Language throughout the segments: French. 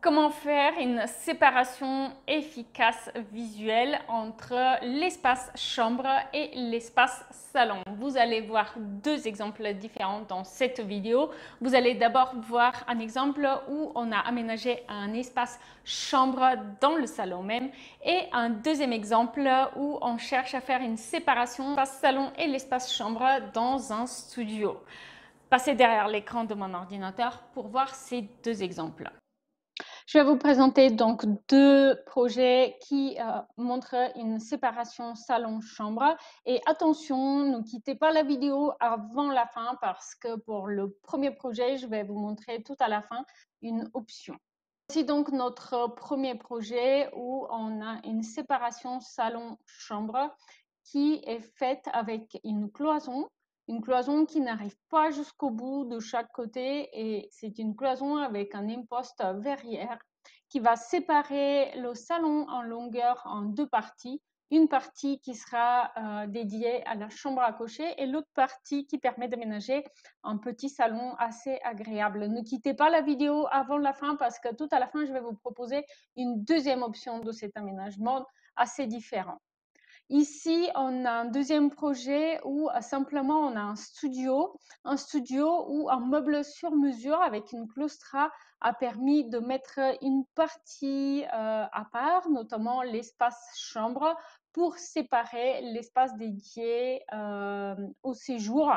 Comment faire une séparation efficace visuelle entre l'espace chambre et l'espace salon? Vous allez voir deux exemples différents dans cette vidéo. Vous allez d'abord voir un exemple où on a aménagé un espace chambre dans le salon même et un deuxième exemple où on cherche à faire une séparation entre l'espace salon et l'espace chambre dans un studio. Passez derrière l'écran de mon ordinateur pour voir ces deux exemples. Je vais vous présenter donc deux projets qui montrent une séparation salon-chambre. Et attention, ne quittez pas la vidéo avant la fin parce que pour le premier projet, je vais vous montrer tout à la fin une option. Voici donc notre premier projet où on a une séparation salon-chambre qui est faite avec une cloison qui n'arrive pas jusqu'au bout de chaque côté et c'est une cloison avec un imposte verrière qui va séparer le salon en longueur en deux parties. Une partie qui sera dédiée à la chambre à coucher et l'autre partie qui permet d'aménager un petit salon assez agréable. Ne quittez pas la vidéo avant la fin parce que tout à la fin, je vais vous proposer une deuxième option de cet aménagement assez différent. Ici, on a un deuxième projet où simplement on a un studio où un meuble sur mesure avec une claustra a permis de mettre une partie à part, notamment l'espace chambre, pour séparer l'espace dédié au séjour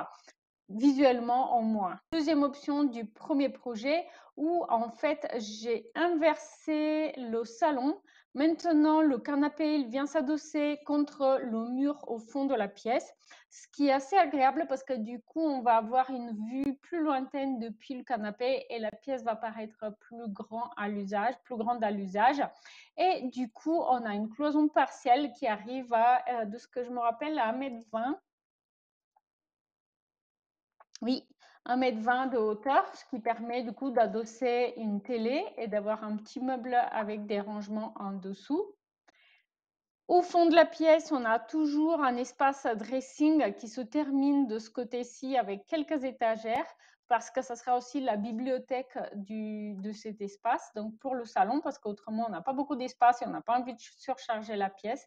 visuellement en moins. Deuxième option du premier projet où en fait j'ai inversé le salon. Maintenant le canapé il vient s'adosser contre le mur au fond de la pièce, ce qui est assez agréable parce que du coup on va avoir une vue plus lointaine depuis le canapé et la pièce va paraître plus grande à l'usage. Et du coup on a une cloison partielle qui arrive à, de ce que je me rappelle, à 1,20 m. Oui, 1,20 m de hauteur, ce qui permet du coup d'adosser une télé et d'avoir un petit meuble avec des rangements en dessous. Au fond de la pièce, on a toujours un espace dressing qui se termine de ce côté-ci avec quelques étagères parce que ça sera aussi la bibliothèque de cet espace, donc pour le salon, parce qu'autrement on n'a pas beaucoup d'espace et on n'a pas envie de surcharger la pièce.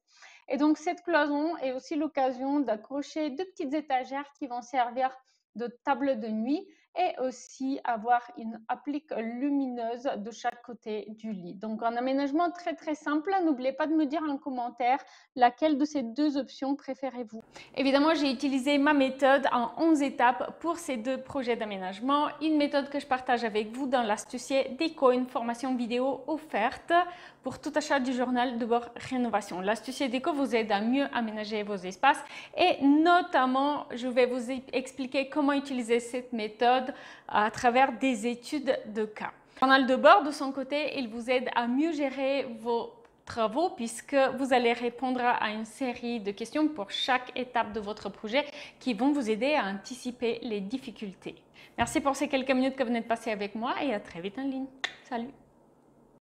Et donc cette cloison est aussi l'occasion d'accrocher deux petites étagères qui vont servir de table de nuit et aussi avoir une applique lumineuse de chaque côté du lit. Donc un aménagement très très simple. N'oubliez pas de me dire en commentaire laquelle de ces deux options préférez-vous. Évidemment, j'ai utilisé ma méthode en 11 étapes pour ces deux projets d'aménagement. Une méthode que je partage avec vous dans l'astucier déco, une formation vidéo offerte pour tout achat du journal de bord rénovation. L'astucier déco vous aide à mieux aménager vos espaces et notamment, je vais vous expliquer comment utiliser cette méthode à travers des études de cas. Le journal de bord, de son côté, il vous aide à mieux gérer vos travaux puisque vous allez répondre à une série de questions pour chaque étape de votre projet qui vont vous aider à anticiper les difficultés. Merci pour ces quelques minutes que vous venez de passer avec moi et à très vite en ligne. Salut!